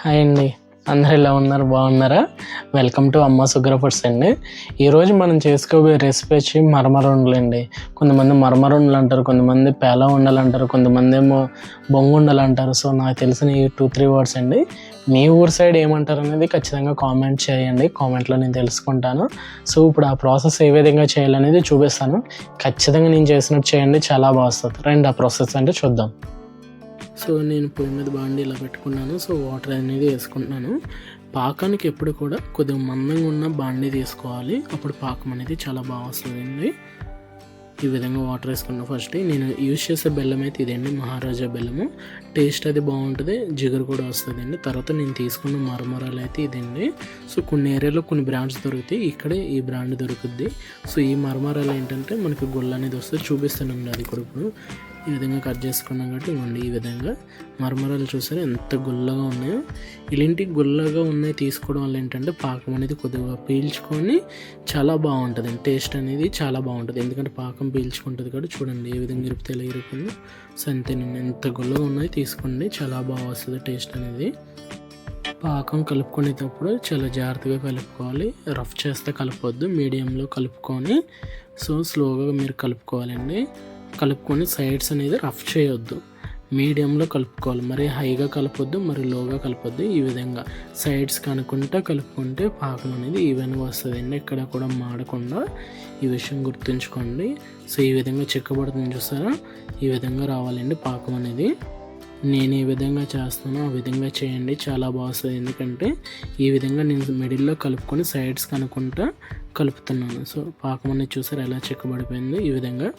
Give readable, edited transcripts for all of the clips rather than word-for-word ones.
Hi అండి, అందరు ఎలా ఉన్నారు? బాగున్నారా? వెల్కమ్ టు అమ్మ సుగ్ర ఫుడ్స్ అండి. ఈరోజు మనం చేసుకోబోయే రెసిపీ వచ్చి మరమరుండలు అండి. కొంతమంది మరమరుండలు అంటారు, కొంతమంది పేల ఉండలు అంటారు, కొంతమంది ఏమో బొంగుండలు అంటారు. సో నాకు తెలిసిన ఈ 2-3 వర్డ్స్ అండి. మీ ఊరు సైడ్ ఏమంటారు అనేది ఖచ్చితంగా కామెంట్ చేయండి, కామెంట్లో నేను తెలుసుకుంటాను. సో ఇప్పుడు ఆ ప్రాసెస్ ఏ విధంగా చేయాలనేది చూపిస్తాను. ఖచ్చితంగా నేను చేసినట్టు చేయండి, చాలా బాగా వస్తుంది. రండి ఆ ప్రాసెస్ అంటే చూద్దాం. సో నేను పొయ్యి మీద బాండి ఇలా పెట్టుకున్నాను. సో వాటర్ అనేది వేసుకుంటున్నాను. పాకానికి ఎప్పుడు కూడా కొద్దిగా మందంగా ఉన్న బాండి తీసుకోవాలి, అప్పుడు పాకం అనేది చాలా బాగా వస్తుందండి. ఈ విధంగా వాటర్ వేసుకున్నాను. ఫస్ట్ నేను యూజ్ చేసే బెల్లం అయితే ఇదండి, మహారాజా బెల్లము. టేస్ట్ అది బాగుంటుంది, జిగురు కూడా వస్తుందండి. తర్వాత నేను తీసుకున్న మరమరాలు అయితే ఇదండి. సో కొన్ని ఏరియాలో కొన్ని బ్రాండ్స్ దొరుకుతాయి, ఇక్కడే ఈ బ్రాండ్ దొరుకుద్ది. సో ఈ మరమరాలు ఏంటంటే మనకి గుల్ల అనేది వస్తుంది, చూపిస్తానండి అది కూడా. ఇప్పుడు ఈ విధంగా కట్ చేసుకున్నాం కాబట్టి ఇవ్వండి, ఈ విధంగా మరమరాలు చూసారా ఎంత గుల్లగా ఉన్నాయో. ఇలాంటి గుల్లగా ఉన్నాయి తీసుకోవడం వల్ల ఏంటంటే పాకం అనేది కొద్దిగా పీల్చుకొని చాలా బాగుంటుంది, టేస్ట్ అనేది చాలా బాగుంటుంది. ఎందుకంటే పాకం పీల్చుకుంటుంది కాబట్టి చూడండి ఏ విధంగా ఇరిపితే ఎలా ఇరిపిందో. సో అంతేనండి, ఎంత గుల్లగా ఉన్నాయి తీసుకోండి, చాలా బాగా వస్తుంది టేస్ట్ అనేది. పాకం కలుపుకునేటప్పుడు చాలా జాగ్రత్తగా కలుపుకోవాలి, రఫ్ చేస్తే కలపొద్దు, మీడియంలో కలుపుకొని సో స్లోగా మీరు కలుపుకోవాలండి. కలుపుకొని సైడ్స్ అనేది రఫ్ చేయొద్దు, మీడియంలో కలుపుకోవాలి. మరి హైగా కలపొద్దు, మరి లోగా కలపొద్దు. ఈ విధంగా సైడ్స్ కనుక్కుంటా కలుపుకుంటే పాకం అనేది ఈవెన్గా వస్తుందండి, ఎక్కడ కూడా మాడకుండా. ఈ విషయం గుర్తుంచుకోండి. సో ఈ విధంగా చిక్కబడుతుంది చూసారా, ఈ విధంగా రావాలండి పాకం అనేది. నేను ఏ విధంగా చేస్తానో ఆ విధంగా చేయండి, చాలా బాగుంటుంది. ఎందుకంటే ఈ విధంగా నేను మిడిల్లో కలుపుకొని సైడ్స్ కనుక్కుంటా కలుపుతున్నాను. సో పాకం అనేది చూసారు ఎలా చిక్కబడిపోయింది. ఈ విధంగా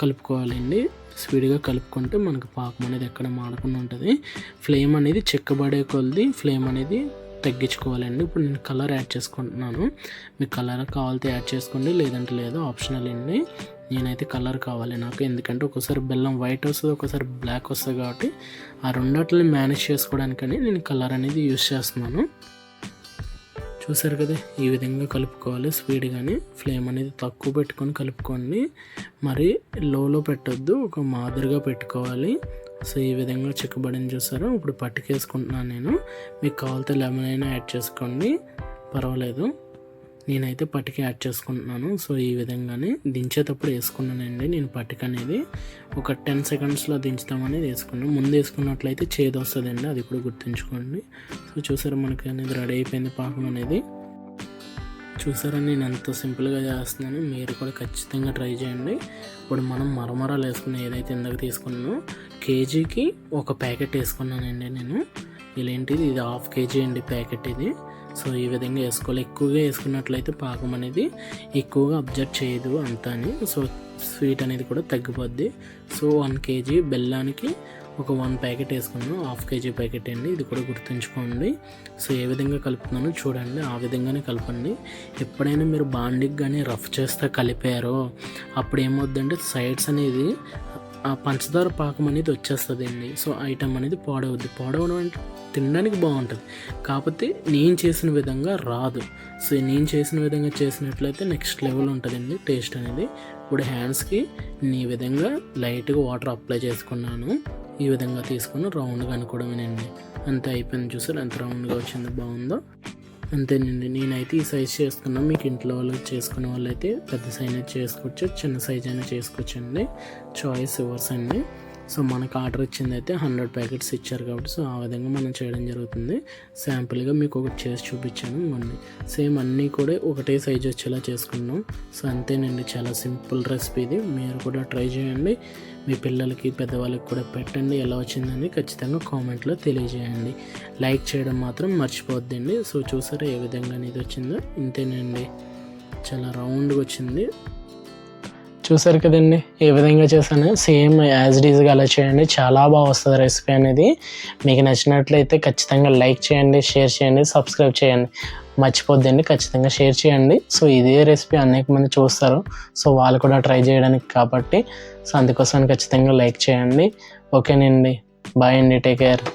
కలుపుకోవాలండి, స్పీడ్గా కలుపుకుంటే మనకు పాకం అనేది ఎక్కడ మాడకుండా ఉంటుంది. ఫ్లేమ్ అనేది చిక్కబడే కొద్ది ఫ్లేమ్ అనేది తగ్గించుకోవాలండి. ఇప్పుడు నేను కలర్ యాడ్ చేసుకుంటున్నాను. మీకు కలర్ కావాలితే యాడ్ చేసుకోండి, లేదంటే లేదు, ఆప్షనల్ అండి. నేనైతే కలర్ కావాలి నాకు, ఎందుకంటే ఒకసారి బెల్లం వైట్ వస్తుంది, ఒకసారి బ్లాక్ వస్తుంది. కాబట్టి ఆ రెండాటిని మేనేజ్ చేసుకోవడానికని నేను కలర్ అనేది యూజ్ చేస్తున్నాను. చూసారు కదా, ఈ విధంగా కలుపుకోవాలి స్పీడ్గానే. ఫ్లేమ్ అనేది తక్కువ పెట్టుకొని కలుపుకోండి, మరి లోలో పెట్టొద్దు, ఒక మాదిరిగా పెట్టుకోవాలి. సో ఈ విధంగా చిక్కబడిని చూసారు. ఇప్పుడు పట్టుకేసుకుంటున్నాను నేను. మీకు కావాలితే లెమన్ అయినా యాడ్ చేసుకోండి, పర్వాలేదు. నేనైతే పట్టుకి యాడ్ చేసుకుంటున్నాను. సో ఈ విధంగానే దించేటప్పుడు వేసుకున్నానండి నేను పట్టుక అనేది. ఒక 10 సెకండ్స్లో దించుతామనేది వేసుకున్నాను. ముందు వేసుకున్నట్లయితే చేదు వస్తుందండి, అది కూడా గుర్తుంచుకోండి. సో చూసారా మనకి అనేది రెడీ అయిపోయింది పాకం అనేది. చూసారా నేను ఎంత సింపుల్గా చేస్తున్నాను, మీరు కూడా ఖచ్చితంగా ట్రై చేయండి. ఇప్పుడు మనం మరమరాలు వేసుకున్న ఏదైతే ఇందాక తీసుకున్నానో కేజీకి ఒక ప్యాకెట్ వేసుకున్నానండి నేను. ఇలాంటిది ఇది 1/2 kg అండి ప్యాకెట్ ఇది. సో ఈ విధంగా వేసుకోవాలి. ఎక్కువగా వేసుకున్నట్లయితే పాకం అనేది ఎక్కువగా అబ్జర్వ్ చేయదు అంతా అని. సో స్వీట్ అనేది కూడా తగ్గిపోద్ది. సో 1 kg బెల్లానికి ఒక 1 ప్యాకెట్ వేసుకున్నాను, 1/2 kg ప్యాకెట్ అండి, ఇది కూడా గుర్తుంచుకోండి. సో ఏ విధంగా కలుపుతున్నానో చూడండి, ఆ విధంగానే కలపండి. ఎప్పుడైనా మీరు బాండికి కానీ రఫ్ చేస్తే కలిపారో అప్పుడు ఏమవుద్దంటే సైడ్స్ అనేది ఆ పంచదార పాకం అనేది వచ్చేస్తుందండి. సో ఐటమ్ అనేది పాడవద్దు. పాడవడం అంటే తినడానికి బాగుంటుంది, కాకపోతే నేను చేసిన విధంగా రాదు. సో నేను చేసిన విధంగా చేసినట్లయితే నెక్స్ట్ లెవెల్ ఉంటుందండి టేస్ట్ అనేది. ఇప్పుడు హ్యాండ్స్కి ఈ విధంగా లైట్గా వాటర్ అప్లై చేసుకున్నాను. ఈ విధంగా తీసుకుని రౌండ్గా అనుకోవడమేనండి, అంతే అయిపోయింది. చూసారు ఎంత రౌండ్గా వచ్చిందో, బాగుందో. అంతేనండి, నేనైతే ఈ సైజ్ చేసుకున్నాను. మీకు ఇంట్లో వాళ్ళు చేసుకునే వాళ్ళు అయితే పెద్ద సైజ్ అయినా చేసుకోవచ్చు, చిన్న సైజ్ అయినా చేసుకోవచ్చండి, చాయిస్ యువర్స్ అండి. సో మనకు ఆర్డర్ ఇచ్చింది అయితే 100 ప్యాకెట్స్ ఇచ్చారు కాబట్టి సో ఆ విధంగా మనం చేయడం జరుగుతుంది. శాంపుల్గా మీకు ఒకటి చేసి చూపించాను ఇవ్వండి. సేమ్ అన్నీ కూడా ఒకటే సైజ్ వచ్చేలా చేసుకున్నాం. సో అంతేనండి, చాలా సింపుల్ రెసిపీ ఇది. మీరు కూడా ట్రై చేయండి, మీ పిల్లలకి పెద్దవాళ్ళకి కూడా పెట్టండి. ఎలా వచ్చిందని ఖచ్చితంగా కామెంట్లో తెలియజేయండి. లైక్ చేయడం మాత్రం మర్చిపోద్దండి. సో చూసారా ఏ విధంగా అనేది వచ్చిందో. ఇంతేనండి, చాలా రౌండ్గా వచ్చింది. చూసారు కదండి ఏ విధంగా చేశాను, సేమ్ యాజ్ ఇట్ ఈజ్గా అలా చేయండి, చాలా బాగా వస్తుంది రెసిపీ అనేది. మీకు నచ్చినట్లయితే ఖచ్చితంగా లైక్ చేయండి, షేర్ చేయండి, సబ్స్క్రైబ్ చేయండి, మర్చిపోద్దండి ఖచ్చితంగా షేర్ చేయండి. సో ఇదే రెసిపీ అనేక మంది చూస్తారు, సో వాళ్ళు కూడా ట్రై చేయడానికి కాబట్టి సో అందుకోసం ఖచ్చితంగా లైక్ చేయండి. ఓకేనండి, బాయ్ అండి, టేక్ కేర్.